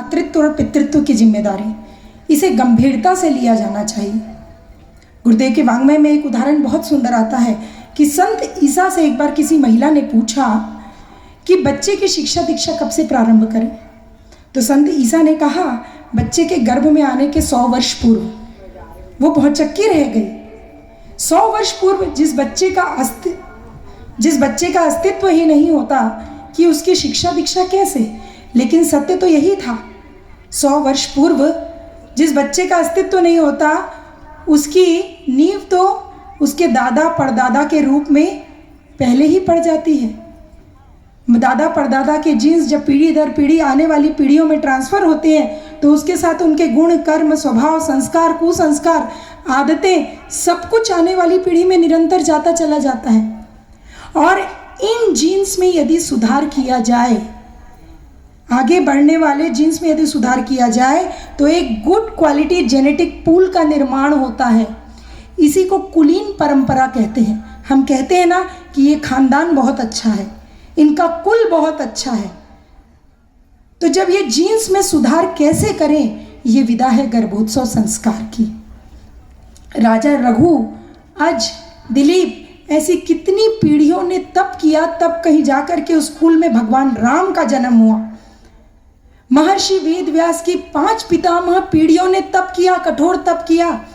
मातृत्व और पितृत्व की जिम्मेदारी, इसे गंभीरता से लिया जाना चाहिए। गुरुदेव के वांग्मय में एक उदाहरण बहुत सुंदर आता है कि संत ईसा से एक बार किसी महिला ने पूछा कि बच्चे की शिक्षा दीक्षा कब से प्रारंभ करें। तो संत ईसा ने कहा, बच्चे के गर्भ में आने के 100 वर्ष पूर्व। वो बहुत चक्की रह गई। 100 वर्ष पूर्व जिस बच्चे का अस्तित्व ही नहीं होता कि उसकी शिक्षा दीक्षा कैसे। लेकिन सत्य तो यही था, 100 वर्ष पूर्व जिस बच्चे का अस्तित्व नहीं होता उसकी नींव तो उसके दादा परदादा के रूप में पहले ही पड़ जाती है। दादा परदादा के जीन्स जब पीढ़ी दर पीढ़ी आने वाली पीढ़ियों में ट्रांसफ़र होते हैं तो उसके साथ उनके गुण, कर्म, स्वभाव, संस्कार, कुसंस्कार, आदतें, सब कुछ आने वाली पीढ़ी में निरंतर जाता चला जाता है। और इन जीन्स में यदि सुधार किया जाए, आगे बढ़ने वाले जीन्स में यदि सुधार किया जाए तो एक गुड क्वालिटी जेनेटिक पूल का निर्माण होता है। इसी को कुलीन परंपरा कहते हैं। हम कहते हैं ना कि ये खानदान बहुत अच्छा है, इनका कुल बहुत अच्छा है। तो जब ये जीन्स में सुधार कैसे करें, ये विधा है गर्भोत्सव संस्कार की। राजा रघु, अज, दिलीप, ऐसी कितनी पीढ़ियों ने तप किया, तब कहीं जाकर के उस कुल में भगवान राम का जन्म हुआ। महर्षि वेद व्यास की 5 पितामह पीढ़ियों ने तप किया, कठोर तप किया,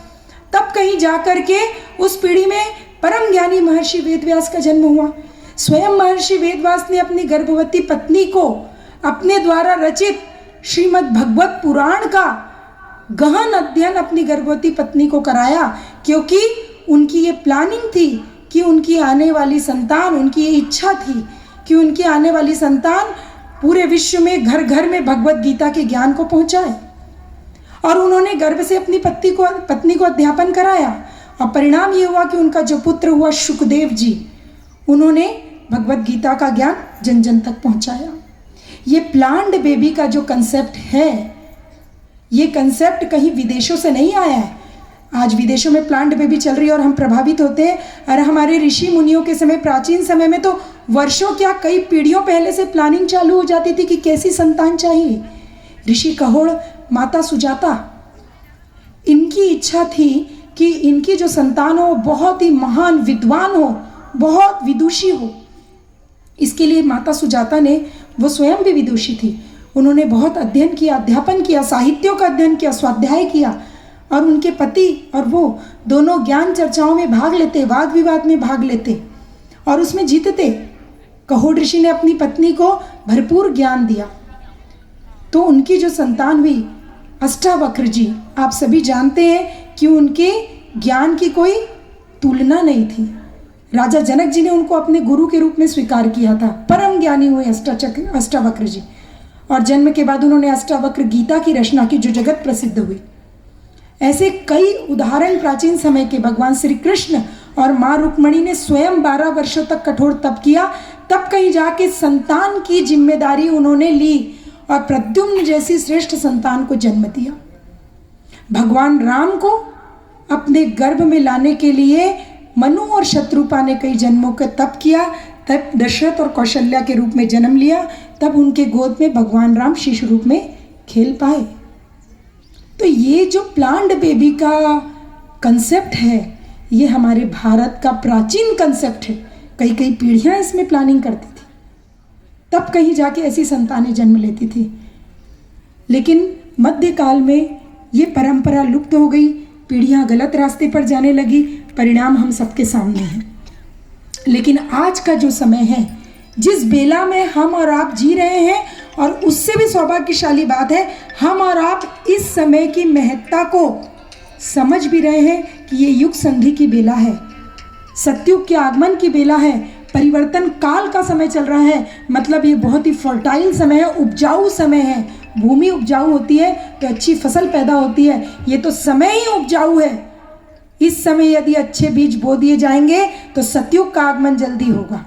तब कहीं जाकर के उस पीढ़ी में परम ज्ञानी महर्षि वेद व्यास का जन्म हुआ। स्वयं महर्षि वेद व्यास ने अपनी गर्भवती पत्नी को अपने द्वारा रचित श्रीमद् भगवत पुराण का गहन अध्ययन अपनी गर्भवती पत्नी को कराया, क्योंकि उनकी ये प्लानिंग थी कि उनकी आने वाली संतान, उनकी ये इच्छा थी कि उनकी आने वाली संतान पूरे विश्व में घर घर में भगवत गीता के ज्ञान को पहुंचाए। और उन्होंने गर्भ से अपनी पत्नी को अध्यापन कराया और परिणाम ये हुआ कि उनका जो पुत्र हुआ शुकदेव जी, उन्होंने भगवत गीता का ज्ञान जन जन तक पहुंचाया। ये प्लान्ड बेबी का जो कंसेप्ट है, ये कंसेप्ट कहीं विदेशों से नहीं आया है। आज विदेशों में प्लान्ड बेबी चल रही है और हम प्रभावित होते हैं। और हमारे ऋषि मुनियों के समय, प्राचीन समय में तो वर्षों क्या कई पीढ़ियों पहले से प्लानिंग चालू हो जाती थी कि कैसी संतान चाहिए। ऋषि कहोड़, माता सुजाता, इनकी इच्छा थी कि इनकी जो संतान हो बहुत ही महान विद्वान हो, बहुत विदुषी हो। इसके लिए माता सुजाता ने, वो स्वयं भी विदुषी थी, उन्होंने बहुत अध्ययन किया, अध्यापन किया, साहित्यों का अध्ययन किया, स्वाध्याय किया। और उनके पति और वो दोनों ज्ञान चर्चाओं में भाग लेते, वाद विवाद में भाग लेते और उसमें जीतते। कहोड़ ऋषि ने अपनी पत्नी को भरपूर ज्ञान दिया तो उनकी जो संतान हुई अष्टावक्र जी, आप सभी जानते हैं कि उनके ज्ञान की कोई तुलना नहीं थी। राजा जनक जी ने उनको अपने गुरु के रूप में स्वीकार किया था। परम ज्ञानी हुए अष्टावक्र जी, और जन्म के बाद उन्होंने अष्टावक्र गीता की रचना की जो जगत प्रसिद्ध हुई। ऐसे कई उदाहरण प्राचीन समय के। भगवान श्री कृष्ण और माँ रुक्मणी ने स्वयं 12 वर्षों तक कठोर तप किया, तब कहीं जाके संतान की जिम्मेदारी उन्होंने ली और प्रद्युम्न जैसी श्रेष्ठ संतान को जन्म दिया। भगवान राम को अपने गर्भ में लाने के लिए मनु और शत्रुपा ने कई जन्मों का तप किया, तब दशरथ और कौशल्या के रूप में जन्म लिया, तब उनके गोद में भगवान राम शिशु रूप में खेल पाए। तो ये जो प्लान्ड बेबी का कंसेप्ट है, ये हमारे भारत का प्राचीन कंसेप्ट है। कई कई पीढ़ियाँ इसमें प्लानिंग करती थी, तब कहीं जाके ऐसी संतानें जन्म लेती थी। लेकिन मध्यकाल में ये परंपरा लुप्त हो गई, पीढ़ियाँ गलत रास्ते पर जाने लगी, परिणाम हम सबके सामने हैं। लेकिन आज का जो समय है, जिस बेला में हम और आप जी रहे हैं, और उससे भी सौभाग्यशाली बात है हम और आप इस समय की महत्ता को समझ भी रहे हैं कि ये युग संधि की बेला है, सतयुग के आगमन की बेला है, परिवर्तन काल का समय चल रहा है। मतलब ये बहुत ही फर्टाइल समय है, उपजाऊ समय है। भूमि उपजाऊ होती है तो अच्छी फसल पैदा होती है, ये तो समय ही उपजाऊ है। इस समय यदि अच्छे बीज बो दिए जाएंगे तो सतयुग का आगमन जल्दी होगा।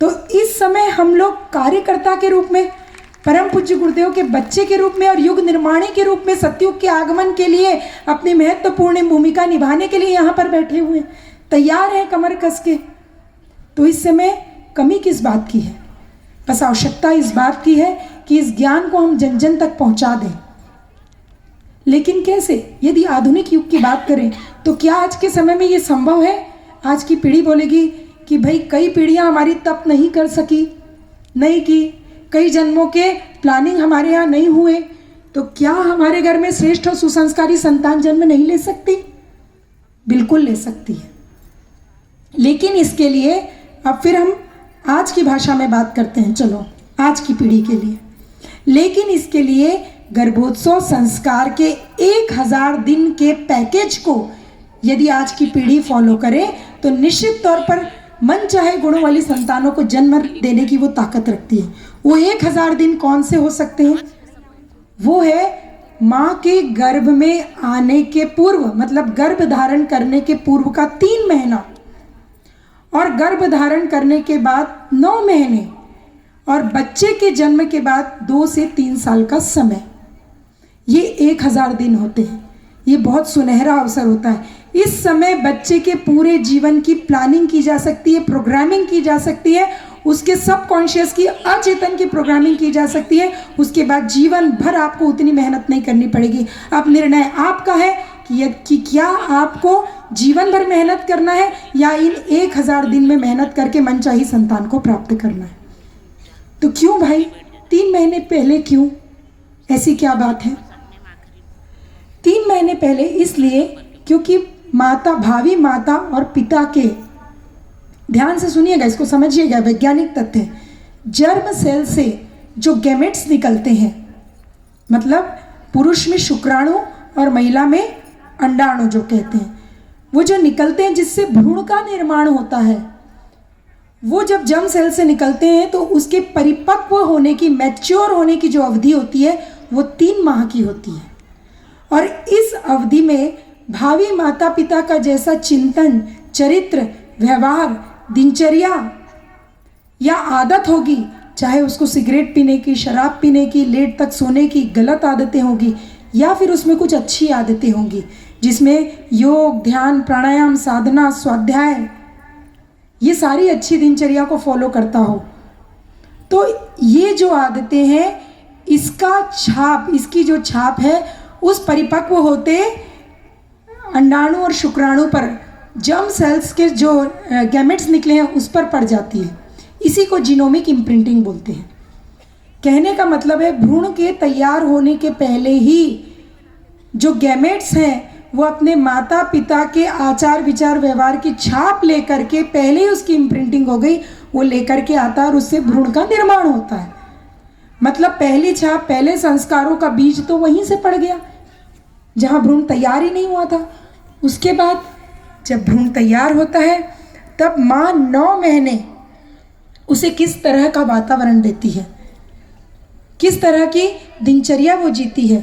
तो इस समय हम लोग कार्यकर्ता के रूप में, परम पूज्य गुरुदेव के बच्चे के रूप में और युग निर्माणी के रूप में सतयुग के आगमन के लिए अपनी महत्वपूर्ण भूमिका निभाने के लिए यहाँ पर बैठे हुए तैयार हैं कमर कस के। तो इस समय कमी किस बात की है? बस आवश्यकता इस बात की है कि इस ज्ञान को हम जन जन तक पहुंचा दें। लेकिन कैसे? यदि आधुनिक युग की बात करें तो क्या आज के समय में ये संभव है? आज की पीढ़ी बोलेगी कि भाई कई पीढ़ियां हमारी तप नहीं कर सकी, नहीं की, कई जन्मों के प्लानिंग हमारे यहाँ नहीं हुए, तो क्या हमारे घर में श्रेष्ठ और सुसंस्कारी संतान जन्म नहीं ले सकती? बिल्कुल ले सकती है। लेकिन इसके लिए अब फिर हम आज की भाषा में बात करते हैं, चलो आज की पीढ़ी के लिए। लेकिन इसके लिए गर्भोत्सव संस्कार के 1000 दिन के पैकेज को यदि आज की पीढ़ी फॉलो करे तो निश्चित तौर पर मन चाहे गुणों वाली संतानों को जन्म देने की वो ताकत रखती है। वो 1000 दिन कौन से हो सकते हैं? वो है माँ के गर्भ में आने के पूर्व, मतलब गर्भ धारण करने के पूर्व का 3 महीना, और गर्भ धारण करने के बाद 9 महीने, और बच्चे के जन्म के बाद 2 से 3 साल का समय। ये 1000 दिन होते हैं। ये बहुत सुनहरा अवसर होता है। इस समय बच्चे के पूरे जीवन की प्लानिंग की जा सकती है, प्रोग्रामिंग की जा सकती है, उसके सबकॉन्शियस की, अचेतन की प्रोग्रामिंग की जा सकती है। उसके बाद जीवन भर आपको उतनी मेहनत नहीं करनी पड़ेगी। अब निर्णय आपका है कि क्या आपको जीवन भर मेहनत करना है या इन 1000 दिन में मेहनत करके मनचाही संतान को प्राप्त करना है। तो क्यों भाई 3 महीने पहले क्यों? ऐसी क्या बात है? 3 महीने पहले इसलिए क्योंकि माता, भावी माता और पिता के, ध्यान से सुनिएगा, इसको समझिएगा, वैज्ञानिक तथ्य, जर्म सेल से जो गैमेट्स निकलते हैं, मतलब पुरुष में शुक्राणु और महिला में अंडाणु जो कहते हैं, वो जो निकलते हैं जिससे भ्रूण का निर्माण होता है, वो जब जर्म सेल से निकलते हैं तो उसके परिपक्व होने की, मैच्योर होने की जो अवधि होती है वो 3 माह की होती है। और इस अवधि में भावी माता पिता का जैसा चिंतन, चरित्र, व्यवहार, दिनचर्या या आदत होगी, चाहे उसको सिगरेट पीने की, शराब पीने की, लेट तक सोने की गलत आदतें होगी, या फिर उसमें कुछ अच्छी आदतें होंगी जिसमें योग, ध्यान, प्राणायाम, साधना, स्वाध्याय, ये सारी अच्छी दिनचर्या को फॉलो करता हो, तो ये जो आदतें हैं, इसका छाप, इसकी जो छाप है उस परिपक्व होते अंडाणु और शुक्राणु पर, जर्म सेल्स के जो गैमेट्स निकले हैं उस पर पड़ जाती है। इसी को जीनोमिक इम्प्रिंटिंग बोलते हैं। कहने का मतलब है भ्रूण के तैयार होने के पहले ही जो गैमेट्स हैं वो अपने माता पिता के आचार विचार व्यवहार की छाप लेकर के, पहले ही उसकी इम्प्रिंटिंग हो गई, वो लेकर के आता है और उससे भ्रूण का निर्माण होता है। मतलब पहली छाप, पहले संस्कारों का बीज तो वहीं से पड़ गया जहाँ भ्रूण तैयार ही नहीं हुआ था। उसके बाद जब भ्रूण तैयार होता है तब माँ 9 महीने उसे किस तरह का वातावरण देती है, किस तरह की दिनचर्या वो जीती है,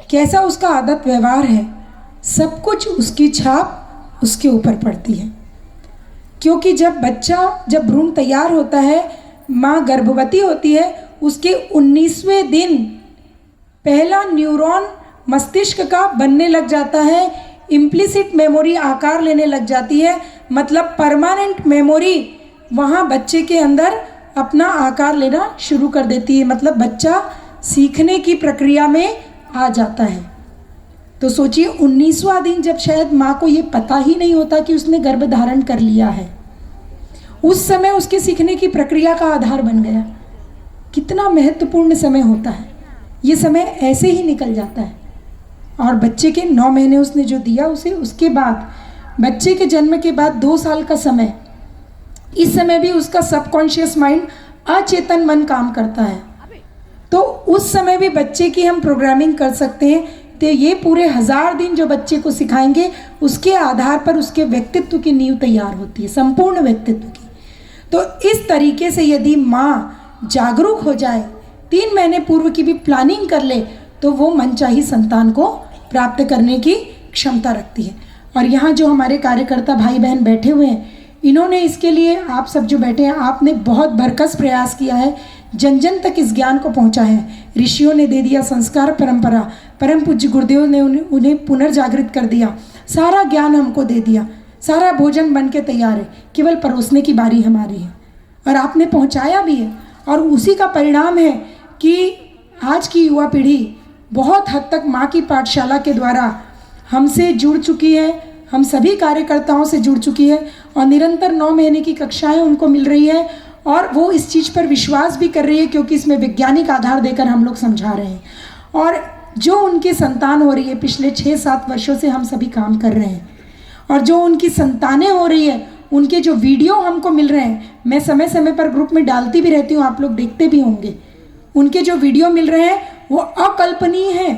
कैसा उसका आदत व्यवहार है, सब कुछ उसकी छाप उसके ऊपर पड़ती है। क्योंकि जब भ्रूण तैयार होता है, माँ गर्भवती होती है, उसके 19वें दिन पहला न्यूरॉन मस्तिष्क का बनने लग जाता है, इम्प्लिसिट मेमोरी आकार लेने लग जाती है, मतलब परमानेंट मेमोरी वहाँ बच्चे के अंदर अपना आकार लेना शुरू कर देती है, मतलब बच्चा सीखने की प्रक्रिया में आ जाता है। तो सोचिए 19वां दिन जब शायद माँ को ये पता ही नहीं होता कि उसने गर्भ धारण कर लिया है, उस समय उसके सीखने की प्रक्रिया का आधार बन गया। कितना महत्वपूर्ण समय होता है, ये समय ऐसे ही निकल जाता है। और बच्चे के 9 महीने उसने जो दिया उसे, उसके बाद बच्चे के जन्म के बाद 2 साल का समय, इस समय भी उसका सबकॉन्शियस माइंड, अचेतन मन काम करता है। तो उस समय भी बच्चे की हम प्रोग्रामिंग कर सकते हैं। तो ये पूरे 1000 दिन जो बच्चे को सिखाएंगे उसके आधार पर उसके व्यक्तित्व की नींव तैयार होती है, संपूर्ण व्यक्तित्व की। तो इस तरीके से यदि माँ जागरूक हो जाए, 3 महीने पूर्व की भी प्लानिंग कर ले, तो वो मनचाही संतान को प्राप्त करने की क्षमता रखती है। और यहाँ जो हमारे कार्यकर्ता भाई बहन बैठे हुए हैं, इन्होंने इसके लिए, आप सब जो बैठे हैं, आपने बहुत भरकस प्रयास किया है, जन जन तक इस ज्ञान को पहुँचा है। ऋषियों ने दे दिया संस्कार, परंपरा, परम पूज्य गुरुदेव ने उन्हें पुनर्जागृत कर दिया, सारा ज्ञान हमको दे दिया, सारा भोजन बन के तैयार है, केवल परोसने की बारी हमारी है। और आपने पहुँचाया भी है, और उसी का परिणाम है कि आज की युवा पीढ़ी बहुत हद तक माँ की पाठशाला के द्वारा हमसे जुड़ चुकी है, हम सभी कार्यकर्ताओं से जुड़ चुकी है और निरंतर 9 महीने की कक्षाएं उनको मिल रही है और वो इस चीज़ पर विश्वास भी कर रही है क्योंकि इसमें वैज्ञानिक आधार देकर हम लोग समझा रहे हैं। और जो उनकी संतान हो रही है, पिछले 6-7 वर्षों से हम सभी काम कर रहे हैं, और जो उनकी संतानें हो रही है उनके जो वीडियो हमको मिल रहे हैं, मैं समय समय पर ग्रुप में डालती भी रहती हूँ, आप लोग देखते भी होंगे। उनके जो वीडियो मिल रहे हैं वो अकल्पनीय है।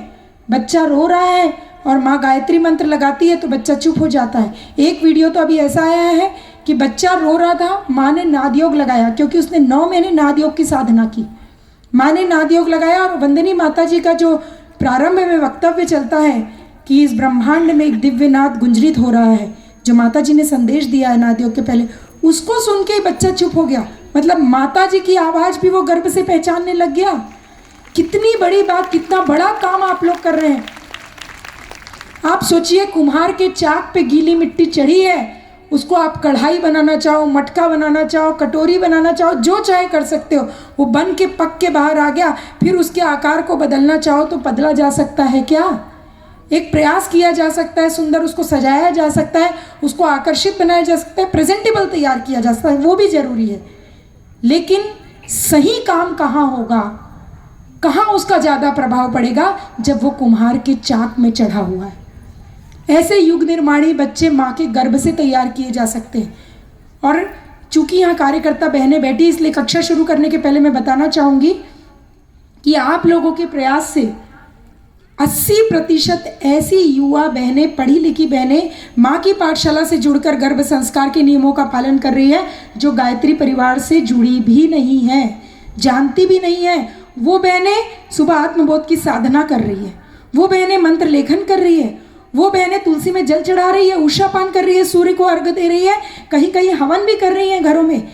बच्चा रो रहा है और माँ गायत्री मंत्र लगाती है तो बच्चा चुप हो जाता है। एक वीडियो तो अभी ऐसा आया है कि बच्चा रो रहा था, माँ ने नाद योग लगाया क्योंकि उसने 9 महीने नाद योग की साधना की। माँ ने नाद योग लगाया और वंदनी माता जी का जो प्रारंभ में वक्तव्य चलता है कि इस ब्रह्मांड में एक दिव्य नाद गुंजरित हो रहा है, जो माता जी ने संदेश दिया है नाद योग के पहले, उसको सुन के ही बच्चा चुप हो गया। मतलब माता जी की आवाज़ भी वो गर्भ से पहचानने लग गया। कितनी बड़ी बात, कितना बड़ा काम आप लोग कर रहे हैं। आप सोचिए, कुम्हार के चाक पे गीली मिट्टी चढ़ी है, उसको आप कढ़ाई बनाना चाहो, मटका बनाना चाहो, कटोरी बनाना चाहो, जो चाहे कर सकते हो। वो बन के पक के बाहर आ गया, फिर उसके आकार को बदलना चाहो तो बदला जा सकता है क्या? एक प्रयास किया जा सकता है, सुंदर उसको सजाया जा सकता है, उसको आकर्षित बनाया जा सकता है, प्रेजेंटेबल तैयार किया जा सकता है, वो भी जरूरी है। लेकिन सही काम कहाँ होगा, कहाँ उसका ज़्यादा प्रभाव पड़ेगा? जब वो कुम्हार के चाक में चढ़ा हुआ है। ऐसे युग निर्माणी बच्चे माँ के गर्भ से तैयार किए जा सकते हैं। और चूंकि यहाँ कार्यकर्ता बहनें बैठी, इसलिए कक्षा शुरू करने के पहले मैं बताना चाहूँगी कि आप लोगों के प्रयास से 80% ऐसी युवा बहनें, पढ़ी लिखी बहनें माँ की पाठशाला से जुड़कर गर्भ संस्कार के नियमों का पालन कर रही है, जो गायत्री परिवार से जुड़ी भी नहीं है, जानती भी नहीं है। वो बहनें सुबह आत्मबोध की साधना कर रही है, वो बहनें मंत्र लेखन कर रही है, वो बहनें तुलसी में जल चढ़ा रही है, उषा पान कर रही है, सूर्य को अर्घ्य दे रही है, कहीं कहीं हवन भी कर रही है घरों में,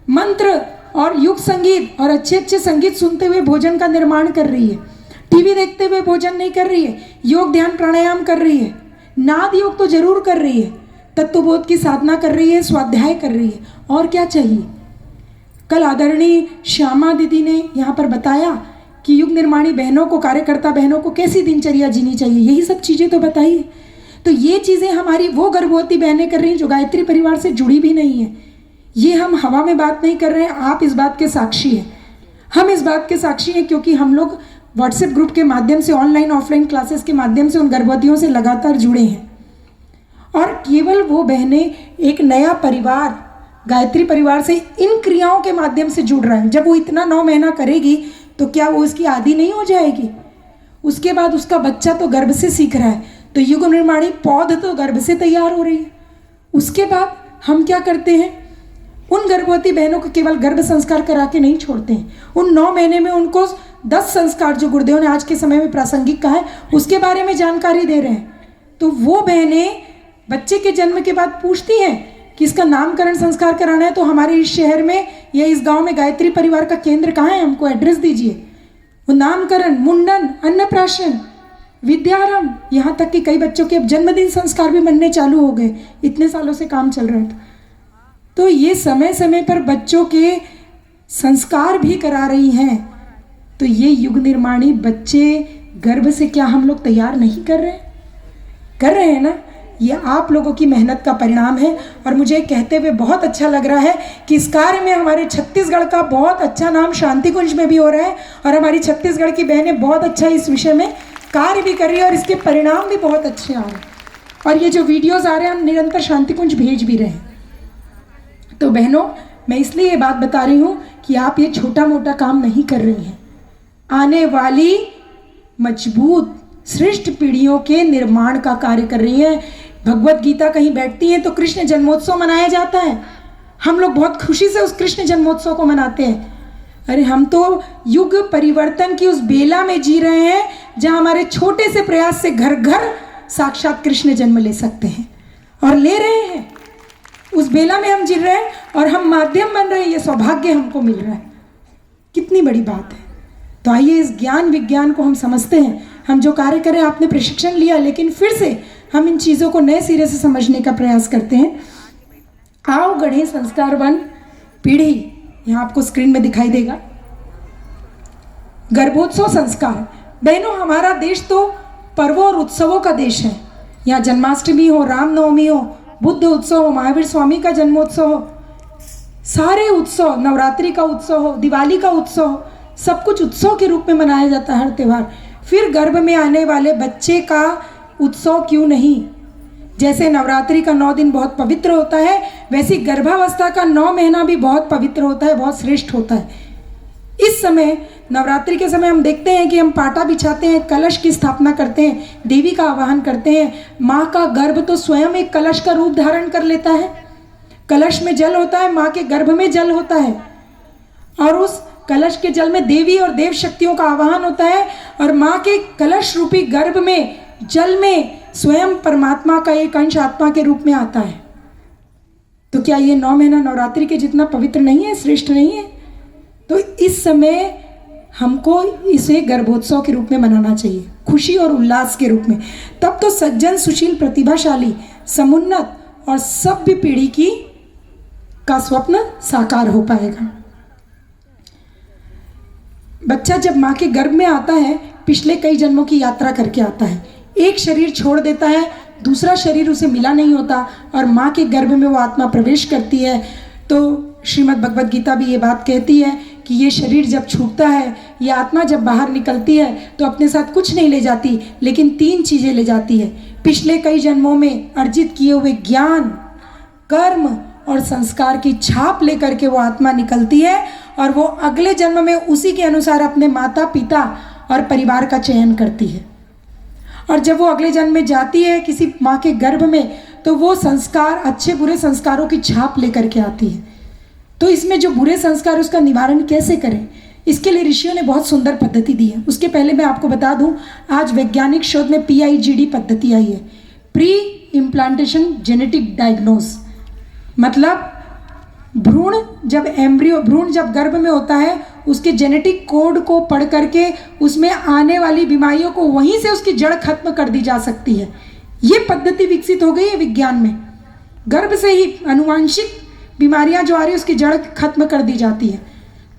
मंत्र और युग संगीत और अच्छे अच्छे संगीत सुनते हुए भोजन का निर्माण कर रही है। टीवी देखते हुए भोजन नहीं कर रही है, योग ध्यान प्राणायाम कर रही है, नाद योग तो जरूर कर रही है, तत्वबोध की साधना कर रही है, स्वाध्याय कर रही है। और क्या चाहिए? कल आदरणीय श्यामा दीदी ने यहाँ पर बताया कि युग निर्माणी बहनों को, कार्यकर्ता बहनों को कैसी दिनचर्या जीनी चाहिए, यही सब चीज़ें तो बताइए। तो ये चीज़ें हमारी वो गर्भवती बहनें कर रही हैं जो गायत्री परिवार से जुड़ी भी नहीं है। ये हम हवा में बात नहीं कर रहे हैं, आप इस बात के साक्षी हैं, हम इस बात के साक्षी हैं, क्योंकि हम लोग व्हाट्सएप ग्रुप के माध्यम से, ऑनलाइन ऑफलाइन क्लासेस के माध्यम से उन गर्भवतियों से लगातार जुड़े हैं। और केवल वो बहनें एक नया परिवार, गायत्री परिवार से इन क्रियाओं के माध्यम से जुड़ रहा है। जब वो इतना 9 महीना करेगी तो क्या वो उसकी आदी नहीं हो जाएगी? उसके बाद उसका बच्चा तो गर्भ से सीख रहा है, तो युग निर्माणी पौध तो गर्भ से तैयार हो रही है। उसके बाद हम क्या करते हैं? उन गर्भवती बहनों को केवल गर्भ संस्कार करा के नहीं छोड़ते हैं, उन 9 महीने में उनको 10 संस्कार, जो गुरुदेव ने आज के समय में प्रासंगिक कहा है, उसके बारे में जानकारी दे रहे हैं। तो वो बहनें बच्चे के जन्म के बाद पूछती हैं कि इसका नामकरण संस्कार कराना है, तो हमारे इस शहर में या इस गांव में गायत्री परिवार का केंद्र कहाँ है, हमको एड्रेस दीजिए। वो नामकरण, मुंडन, अन्नप्राशन, विद्यारंभ, यहाँ तक कि कई बच्चों के अब जन्मदिन संस्कार भी बनने चालू हो गए। इतने सालों से काम चल रहा है। तो ये समय समय पर बच्चों के संस्कार भी करा रही हैं। तो ये युग निर्माणी बच्चे गर्भ से क्या हम लोग तैयार नहीं कर रहे? कर रहे हैं ना। ये आप लोगों की मेहनत का परिणाम है। और मुझे कहते हुए बहुत अच्छा लग रहा है कि इस कार्य में हमारे छत्तीसगढ़ का बहुत अच्छा नाम शांति कुंज में भी हो रहा है, और हमारी छत्तीसगढ़ की बहनें बहुत अच्छा इस विषय में कार्य भी कर रही है, और इसके परिणाम भी बहुत अच्छे आ रहे हैं। और ये जो वीडियोज़ आ रहे हैं, हम निरंतर शांति कुंज भेज भी रहे हैं। तो बहनों, मैं इसलिए ये बात बता रही हूँ कि आप ये छोटा मोटा काम नहीं कर रही हैं। आने वाली मजबूत श्रेष्ठ पीढ़ियों के निर्माण का कार्य कर रही हैं। भगवत गीता कहीं बैठती है तो कृष्ण जन्मोत्सव मनाया जाता है, हम लोग बहुत खुशी से उस कृष्ण जन्मोत्सव को मनाते हैं। अरे हम तो युग परिवर्तन की उस बेला में जी रहे हैं जहां हमारे छोटे से प्रयास से घर घर साक्षात कृष्ण जन्म ले सकते हैं, और ले रहे हैं। उस बेला में हम जी रहे हैं और हम माध्यम बन रहे हैं। ये सौभाग्य हमको मिल रहा है, कितनी बड़ी बात है। तो आइए इस ज्ञान विज्ञान को हम समझते हैं। हम जो कार्य करें, आपने प्रशिक्षण लिया, लेकिन फिर से हम इन चीज़ों को नए सिरे से समझने का प्रयास करते हैं। आओ गढ़े संस्कारवन पीढ़ी, यहाँ आपको स्क्रीन में दिखाई देगा। गर्भोत्सव संस्कार। बहनों, हमारा देश तो पर्वों और उत्सवों का देश है। यहाँ जन्माष्टमी हो, रामनवमी हो, बुद्ध उत्सव हो, महावीर स्वामी का जन्मोत्सव हो, सारे उत्सव, नवरात्रि का उत्सव हो, दिवाली का उत्सव हो, सब कुछ उत्सव के रूप में मनाया जाता है हर त्यौहार। फिर गर्भ में आने वाले बच्चे का उत्सव क्यों नहीं? जैसे नवरात्रि का 9 दिन बहुत पवित्र होता है, वैसे गर्भावस्था का 9 महीना भी बहुत पवित्र होता है, बहुत श्रेष्ठ होता है। इस समय, नवरात्रि के समय हम देखते हैं कि हम पाटा बिछाते हैं, कलश की स्थापना करते हैं, देवी का आवाहन करते हैं। माँ का गर्भ तो स्वयं एक कलश का रूप धारण कर लेता है। कलश में जल होता है, माँ के गर्भ में जल होता है, और उस कलश के जल में देवी और देव शक्तियों का आवाहन होता है, और माँ के कलश रूपी गर्भ में, जल में स्वयं परमात्मा का एक अंश आत्मा के रूप में आता है। तो क्या ये 9 महीना नवरात्रि के जितना पवित्र नहीं है, श्रेष्ठ नहीं है? तो इस समय हमको इसे गर्भोत्सव के रूप में मनाना चाहिए, खुशी और उल्लास के रूप में। तब तो सज्जन, सुशील, प्रतिभाशाली, समुन्नत और सभ्य पीढ़ी का स्वप्न साकार हो पाएगा। बच्चा जब माँ के गर्भ में आता है, पिछले कई जन्मों की यात्रा करके आता है। एक शरीर छोड़ देता है, दूसरा शरीर उसे मिला नहीं होता, और माँ के गर्भ में वो आत्मा प्रवेश करती है। तो श्रीमद् भगवद गीता भी ये बात कहती है कि ये शरीर जब छूटता है, ये आत्मा जब बाहर निकलती है, तो अपने साथ कुछ नहीं ले जाती, लेकिन 3 चीज़ें ले जाती है। पिछले कई जन्मों में अर्जित किए हुए ज्ञान, कर्म और संस्कार की छाप लेकर के वो आत्मा निकलती है, और वो अगले जन्म में उसी के अनुसार अपने माता पिता और परिवार का चयन करती है। और जब वो अगले जन्म में जाती है किसी माँ के गर्भ में, तो वो संस्कार, अच्छे बुरे संस्कारों की छाप लेकर के आती है। तो इसमें जो बुरे संस्कार, उसका निवारण कैसे करें, इसके लिए ऋषियों ने बहुत सुंदर पद्धति दी है। उसके पहले मैं आपको बता दूं, आज वैज्ञानिक शोध में PIGD पद्धति आई है, प्री इम्प्लांटेशन जेनेटिक डायग्नोस। मतलब भ्रूण जब गर्भ में होता है, उसके जेनेटिक कोड को पढ़ करके उसमें आने वाली बीमारियों को वहीं से उसकी जड़ खत्म कर दी जा सकती है। ये पद्धति विकसित हो गई है विज्ञान में। गर्भ से ही आनुवांशिक बीमारियां जो आ रही है, उसकी जड़ खत्म कर दी जाती है।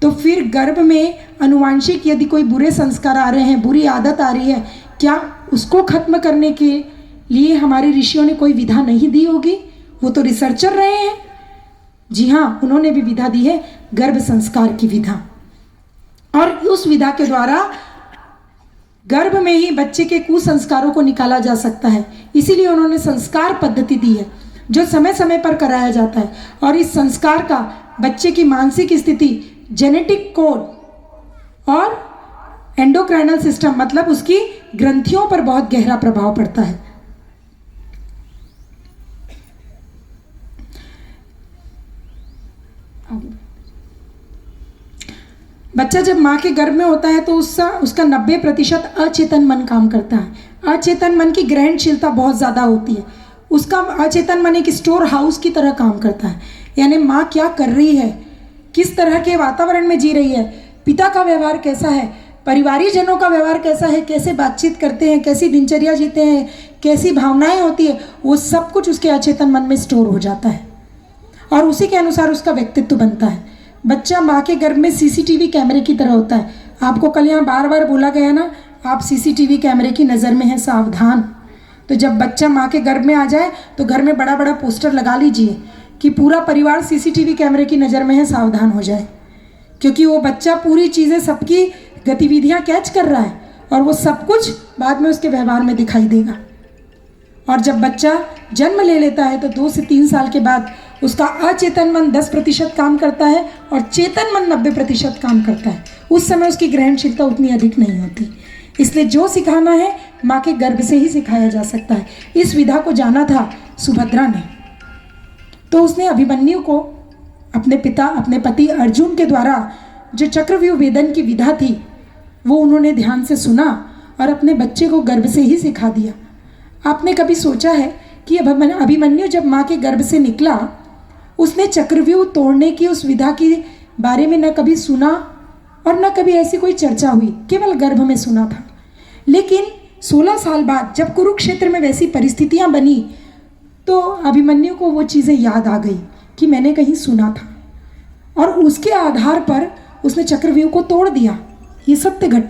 तो फिर गर्भ में आनुवांशिक यदि कोई बुरे संस्कार आ रहे हैं, बुरी आदत आ रही है, क्या उसको खत्म करने के लिए हमारे ऋषियों ने कोई विधा नहीं दी होगी? वो तो रिसर्चर रहे हैं। जी हाँ, उन्होंने भी विधा दी है, गर्भ संस्कार की विधा। और उस विधा के द्वारा गर्भ में ही बच्चे के कुसंस्कारों को निकाला जा सकता है। इसीलिए उन्होंने संस्कार पद्धति दी है, जो समय समय पर कराया जाता है। और इस संस्कार का बच्चे की मानसिक स्थिति, जेनेटिक कोड और एंडोक्राइनल सिस्टम, मतलब उसकी ग्रंथियों पर बहुत गहरा प्रभाव पड़ता है। बच्चा जब माँ के गर्भ में होता है तो उसका 90% अचेतन मन काम करता है। अचेतन मन की ग्रहणशीलता बहुत ज़्यादा होती है। उसका अचेतन मन एक स्टोर हाउस की तरह काम करता है। यानी माँ क्या कर रही है, किस तरह के वातावरण में जी रही है, पिता का व्यवहार कैसा है, परिवारीजनों का व्यवहार कैसा है, कैसे बातचीत करते हैं, कैसी दिनचर्या जीते हैं, कैसी भावनाएं होती है, वो सब कुछ उसके अचेतन मन में स्टोर हो जाता है और उसी के अनुसार उसका व्यक्तित्व बनता है। बच्चा माँ के गर्भ में CCTV कैमरे की तरह होता है। आपको कल यहाँ बार बार बोला गया ना, आप CCTV कैमरे की नज़र में हैं, सावधान। तो जब बच्चा माँ के गर्भ में आ जाए तो घर में बड़ा बड़ा पोस्टर लगा लीजिए कि पूरा परिवार CCTV कैमरे की नज़र में है, सावधान हो जाए। क्योंकि वो बच्चा पूरी चीज़ें, सबकी गतिविधियाँ कैच कर रहा है और वो सब कुछ बाद में उसके व्यवहार में दिखाई देगा। और जब बच्चा जन्म ले लेता है तो 2 से 3 साल के बाद उसका अचेतन मन 10% काम करता है और चेतन मन 90% काम करता है। उस समय उसकी ग्रहणशीलता उतनी अधिक नहीं होती। इसलिए जो सिखाना है माँ के गर्भ से ही सिखाया जा सकता है। इस विधा को जाना था सुभद्रा ने, तो उसने अभिमन्यु को अपने पिता, अपने पति अर्जुन के द्वारा जो चक्रव्यूह भेदन की विधा थी वो उन्होंने ध्यान से सुना और अपने बच्चे को गर्भ से ही सिखा दिया। आपने कभी सोचा है कि अभिमन्यु जब माँ के गर्भ से निकला, उसने चक्रव्यूह तोड़ने की उस विधा के बारे में न कभी सुना और न कभी ऐसी कोई चर्चा हुई, केवल गर्भ में सुना था। लेकिन 16 साल बाद जब कुरुक्षेत्र में वैसी परिस्थितियां बनी तो अभिमन्यु को वो चीज़ें याद आ गई कि मैंने कहीं सुना था और उसके आधार पर उसने चक्रव्यूह को तोड़ दिया। ही सत्य घटना